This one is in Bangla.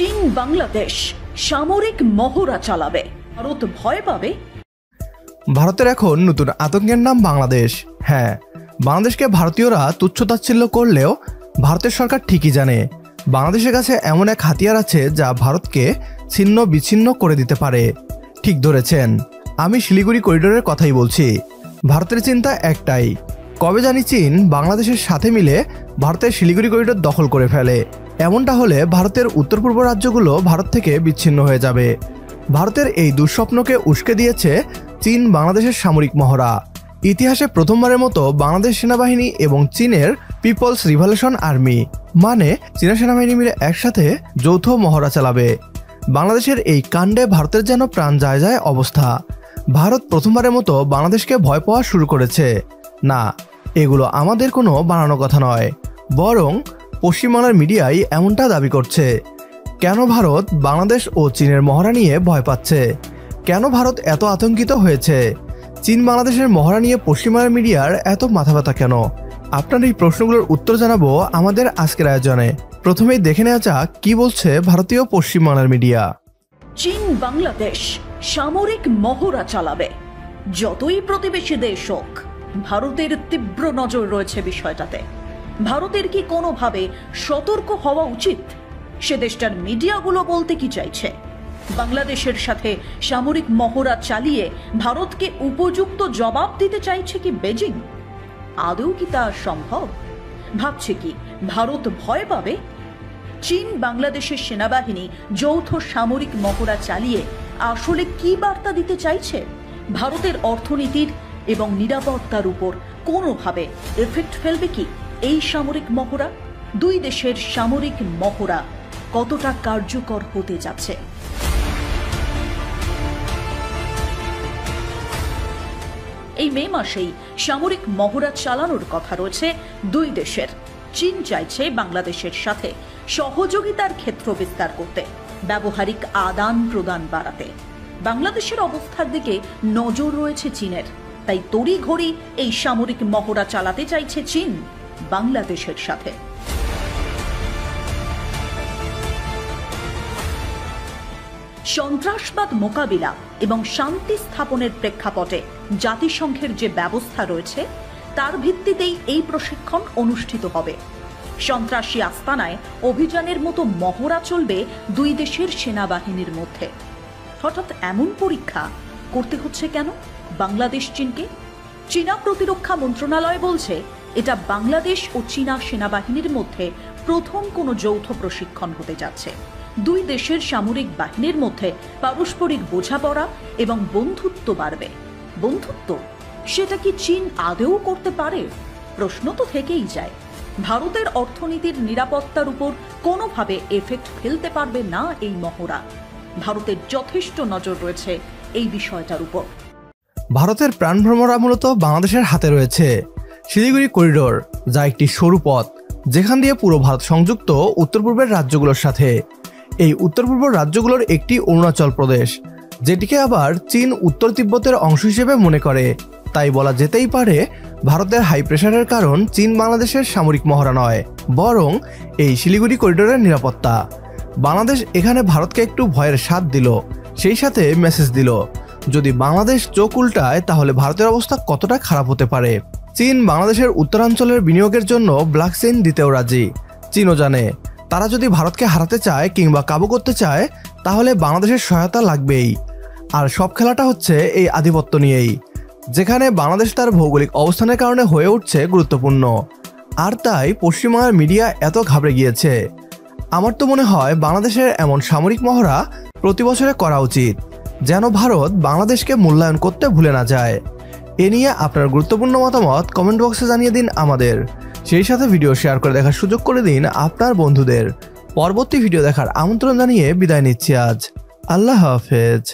চীন বাংলাদেশ সামরিক মহড়া চালাবে, ভারত ভয় পাবে। ভারতের এখন নতুন আতঙ্কের নাম বাংলাদেশ। হ্যাঁ, বাংলাদেশকে ভারতীয়রা তুচ্ছতাচ্ছিল্য করলেও ভারতের সরকার ঠিকই জানে বাংলাদেশের কাছে এমন এক হাতিয়ার আছে যা ভারতকে ছিন্ন বিচ্ছিন্ন করে দিতে পারে। ঠিক ধরেছেন, আমি শিলিগুড়ি করিডোরের কথাই বলছি। ভারতের চিন্তা একটাই, কবে জানি চীন বাংলাদেশের সাথে মিলে ভারতের শিলিগুড়ি করিডোর দখল করে ফেলে। এমনটা হলে ভারতের উত্তর পূর্ব রাজ্যগুলো ভারত থেকে বিচ্ছিন্ন হয়ে যাবে। ভারতের এই দুঃস্বপ্নকে উস্কে দিয়েছে চীন বাংলাদেশের সামরিক মহড়া। ইতিহাসে প্রথমবারের মতো বাংলাদেশ সেনাবাহিনী এবং চীনের পিপলস রিভলিউশন আর্মি মানে চীনা সেনাবাহিনী মিলে একসাথে যৌথ মহড়া চালাবে। বাংলাদেশের এই কাণ্ডে ভারতের যেন প্রাণ যায় যায় অবস্থা। ভারত প্রথমবারের মতো বাংলাদেশকে ভয় পাওয়া শুরু করেছে। না, এগুলো আমাদের কোনো বানানো কথা নয়, বরং পশ্চিমবাংলার মিডিয়াই এমনটা দাবি করছে। কেন ভারত বাংলাদেশ ও চীনের মহড়া নিয়ে ভয় পাচ্ছে? কেন ভারত এত আতঙ্কিত হয়েছে? চীন বাংলাদেশের মহড়া নিয়ে পশ্চিমবাংলার মিডিয়ার এত মাথা ব্যথা কেন? আপনার এই প্রশ্নগুলোর উত্তর জানাবো আমাদের আজকের আয়োজনে। প্রথমেই দেখে নেওয়া যাক কি বলছে ভারতীয় পশ্চিমবাংলার মিডিয়া। চীন বাংলাদেশ সামরিক মহড়া চালাবে। যতই প্রতিবেশী দেশ হোক, ভারতের তীব্র নজর রয়েছে বিষয়টাতে। ভারতের কি কোনোভাবে সতর্ক হওয়া উচিত? সে দেশটার মিডিয়াগুলো বলতে কি চাইছে? বাংলাদেশের সাথে সামরিক মহড়া চালিয়ে ভারতকে উপযুক্ত জবাব দিতে চাইছে কি বেজিং? আদৌ কি তা সম্ভব? ভাবছে কি ভারত ভয় পাবে? চীন বাংলাদেশের সেনাবাহিনী যৌথ সামরিক মহড়া চালিয়ে আসলে কি বার্তা দিতে চাইছে? ভারতের অর্থনীতির এবং নিরাপত্তার উপর কোনোভাবে এফেক্ট ফেলবে কি এই সামরিক মহড়া? দুই দেশের সামরিক মহড়া কতটা কার্যকর হতে যাচ্ছে? এই মে মাসেই সামরিক মহড়া চালানোর কথা রয়েছে দুই দেশের। চীন চাইছে বাংলাদেশের সাথে সহযোগিতার ক্ষেত্র বিস্তার করতে, ব্যবহারিক আদান প্রদান বাড়াতে। বাংলাদেশের অবস্থার দিকে নজর রয়েছে চীনের, তাই তড়িঘড়ি এই সামরিক মহড়া চালাতে চাইছে চীন বাংলাদেশের সাথে। সন্ত্রাসবাদ মোকাবিলা এবং শান্তি স্থাপনের প্রেক্ষাপটে জাতিসংঘের যে ব্যবস্থা রয়েছে তার ভিত্তিতেই এই প্রশিক্ষণ অনুষ্ঠিত হবে। সন্ত্রাসী আস্তানায় অভিযানের মতো মহড়া চলবে দুই দেশের সেনাবাহিনীর মধ্যে। হঠাৎ এমন পরীক্ষা করতে হচ্ছে কেন বাংলাদেশ চীনকে? চীনা প্রতিরক্ষা মন্ত্রণালয় বলছে এটা বাংলাদেশ ও চীনা সেনাবাহিনীর মধ্যে প্রথম কোনো যৌথ প্রশিক্ষণ হতে যাচ্ছে। দুই দেশের সামরিক বাহিনীর মধ্যে পারস্পরিক বোঝাপড়া এবং বন্ধুত্ব বাড়বে। বন্ধুত্ব সেটা কি চীন আদৌ করতে পারে? প্রশ্ন তো থেকেই যায়। ভারতের অর্থনীতির নিরাপত্তার উপর কোনোভাবে এফেক্ট ফেলতে পারবে না এই মহড়া। ভারতের যথেষ্ট নজর রয়েছে এই বিষয়টার উপর। ভারতের প্রাণভ্রমরা মূলত বাংলাদেশের হাতে রয়েছে। শিলিগুড়ি করিডোর, যা একটি সরু পথ যেখান দিয়ে পুরো ভারত সংযুক্ত উত্তর পূর্বের রাজ্যগুলোর সাথে। এই উত্তর পূর্ব রাজ্যগুলোর একটি অরুণাচল প্রদেশ, যেটিকে আবার চীন উত্তর তিব্বতের অংশ হিসেবে মনে করে। তাই বলা যেতেই পারে ভারতের হাই প্রেশারের কারণ চীন বাংলাদেশের সামরিক মহড়া নয়, বরং এই শিলিগুড়ি করিডোরের নিরাপত্তা। বাংলাদেশ এখানে ভারতকে একটু ভয়ের স্বাদ দিল, সেই সাথে মেসেজ দিল যদি বাংলাদেশ চোখ উল্টায় তাহলে ভারতের অবস্থা কতটা খারাপ হতে পারে। চীন বাংলাদেশের উত্তরাঞ্চলের বিনিয়োগের জন্য ব্ল্যাক চেইন দিতেও রাজি। চীনও জানে তারা যদি ভারতকে হারাতে চায় কিংবা কাবু করতে চায় তাহলে বাংলাদেশের সহায়তা লাগবেই। আর সব খেলাটা হচ্ছে এই আধিপত্য নিয়েই, যেখানে বাংলাদেশ তার ভৌগোলিক অবস্থানের কারণে হয়ে উঠছে গুরুত্বপূর্ণ। আর তাই পশ্চিমবাংলার মিডিয়া এত ঘাবড়ে গিয়েছে। আমার তো মনে হয় বাংলাদেশের এমন সামরিক মহড়া প্রতি বছরে করা উচিত, যেন ভারত বাংলাদেশকে মূল্যায়ন করতে ভুলে না যায়। এ নিয়ে আপনার গুরুত্বপূর্ণ মতামত কমেন্ট বক্সে জানিয়ে দিন আমাদের। সেই সাথে ভিডিও শেয়ার করে দেখার সুযোগ করে দিন আপনার বন্ধুদের। পরবর্তী ভিডিও দেখার আমন্ত্রণ জানিয়ে বিদায় নিচ্ছি আজ। আল্লাহ হাফেজ।